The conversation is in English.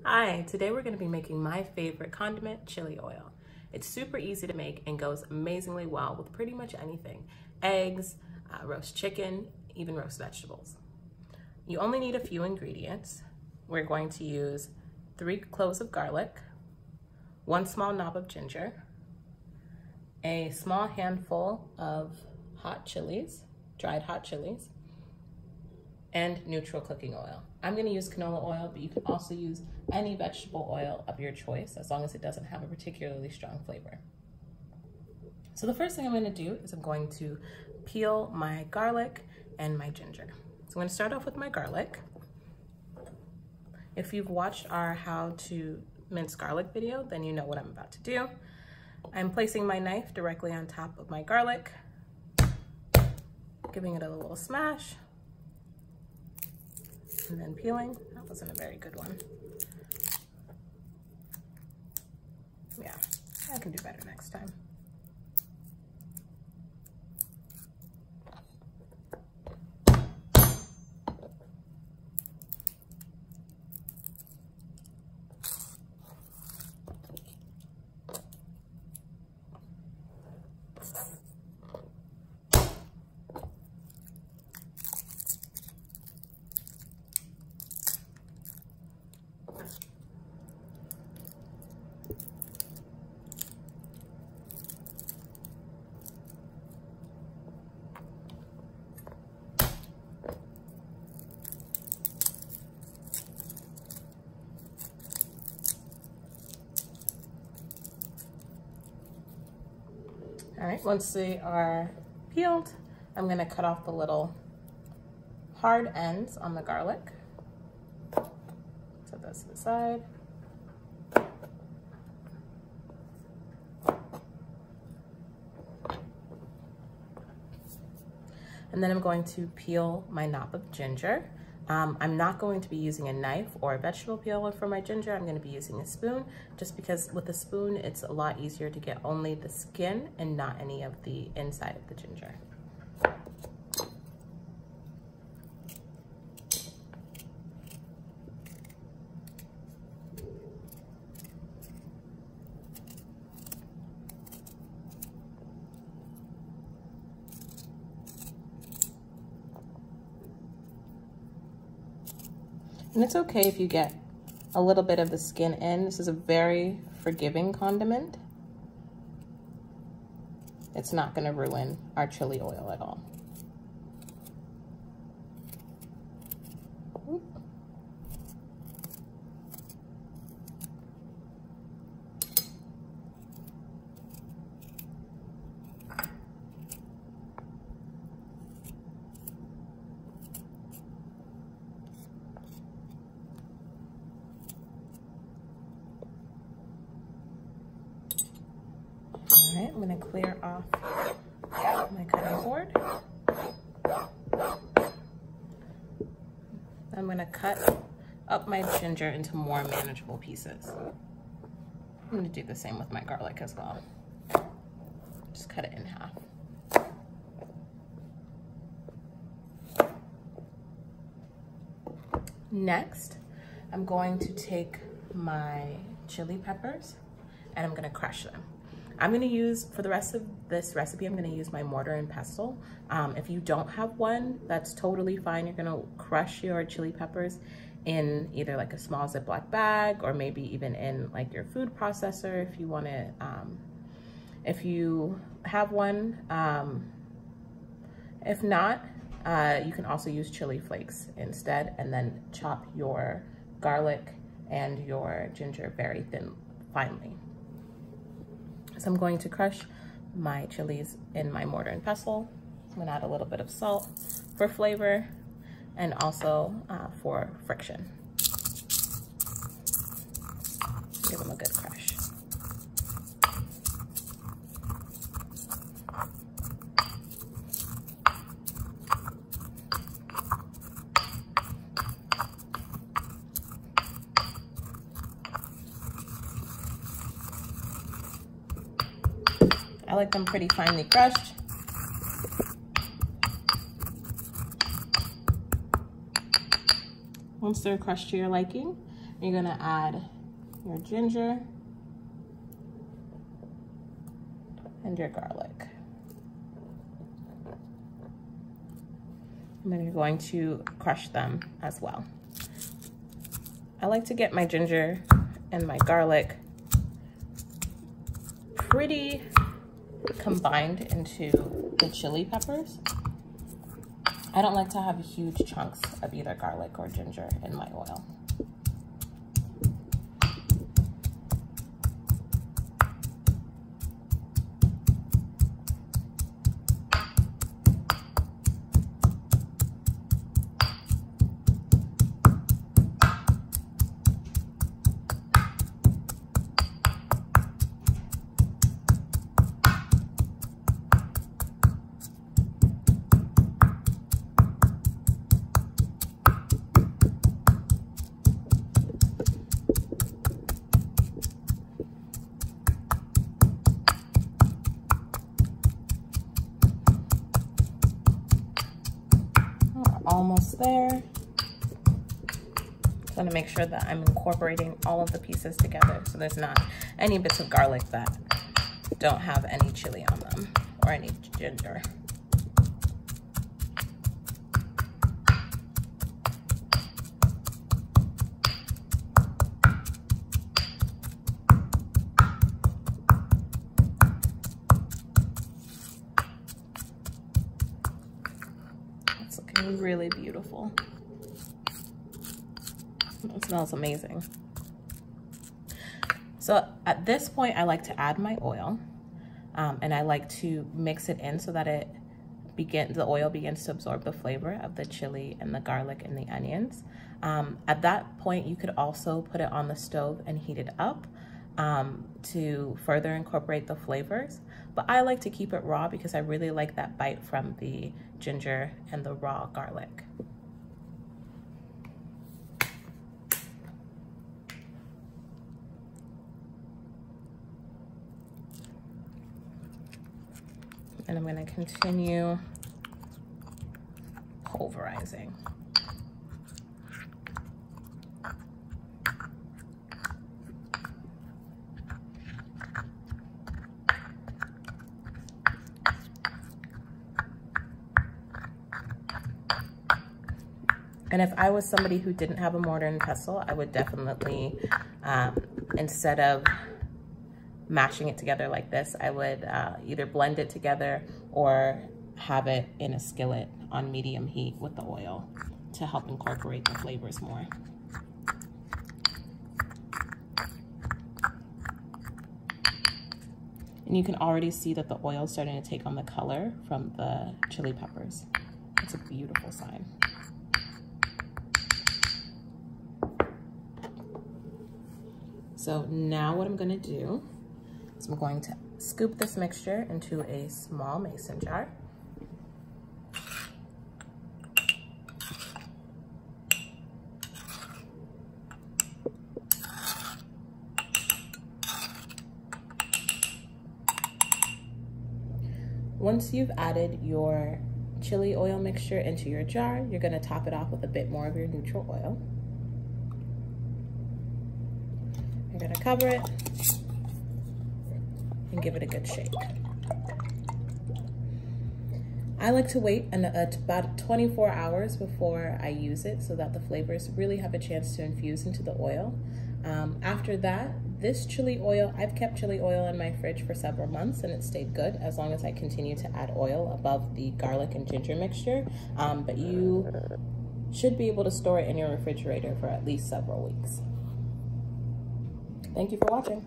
Hi, today we're going to be making my favorite condiment, chili oil. It's super easy to make and goes amazingly well with pretty much anything. Eggs, roast chicken, even roast vegetables. You only need a few ingredients. We're going to use 3 cloves of garlic, 1 small knob of ginger, a small handful of hot chilies, dried hot chilies, and neutral cooking oil. I'm going to use canola oil, but you can also use any vegetable oil of your choice as long as it doesn't have a particularly strong flavor. So the first thing I'm going to do is I'm going to peel my garlic and my ginger. So I'm going to start off with my garlic. If you've watched our how to mince garlic video, then you know what I'm about to do. I'm placing my knife directly on top of my garlic, giving it a little smash, and then peeling. That wasn't a very good one. Yeah, I can do better next time. All right, once they are peeled, I'm gonna cut off the little hard ends on the garlic. Set those to the side. And then I'm going to peel my knob of ginger. I'm not going to be using a knife or a vegetable peeler for my ginger. I'm going to be using a spoon, just because with a spoon, it's a lot easier to get only the skin and not any of the inside of the ginger. And it's okay if you get a little bit of the skin in. This is a very forgiving condiment. It's not going to ruin our chili oil at all. All right, I'm going to clear off my cutting board. I'm going to cut up my ginger into more manageable pieces. I'm going to do the same with my garlic as well. Just cut it in half. Next, I'm going to take my chili peppers and I'm going to crush them. I'm going to use, for the rest of this recipe, I'm going to use my mortar and pestle. If you don't have one, that's totally fine. You're going to crush your chili peppers in either like a small Ziploc bag or maybe even in like your food processor if you want to, if you have one. If not, you can also use chili flakes instead, and then chop your garlic and your ginger very finely. So I'm going to crush my chilies in my mortar and pestle. I'm going to add a little bit of salt for flavor and also for friction. Give them a good crush. I like them pretty finely crushed. Once they're crushed to your liking, You're gonna add your ginger and your garlic. And then you're going to crush them as well. I like to get my ginger and my garlic pretty combined into the chili peppers. I don't like to have huge chunks of either garlic or ginger in my oil. Almost there. I'm gonna make sure that I'm incorporating all of the pieces together so there's not any bits of garlic that don't have any chili on them or any ginger. Really beautiful. It smells amazing. So at this point, I like to add my oil, and I like to mix it in so that the oil begins to absorb the flavor of the chili and the garlic and the onions. At that point, you could also put it on the stove and heat it up to further incorporate the flavors. But I like to keep it raw because I really like that bite from the ginger and the raw garlic. And I'm going to continue pulverizing. And if I was somebody who didn't have a mortar and pestle, I would definitely, instead of mashing it together like this, I would either blend it together or have it in a skillet on medium heat with the oil to help incorporate the flavors more. And you can already see that the oil is starting to take on the color from the chili peppers. It's a beautiful sign. So now what I'm gonna do is I'm going to scoop this mixture into a small mason jar. Once you've added your chili oil mixture into your jar, you're gonna top it off with a bit more of your neutral oil. You're gonna cover it and give it a good shake. I like to wait about 24 hours before I use it so that the flavors really have a chance to infuse into the oil. After that, this chili oil, I've kept chili oil in my fridge for several months and it stayed good as long as I continue to add oil above the garlic and ginger mixture. But you should be able to store it in your refrigerator for at least several weeks. Thank you for watching.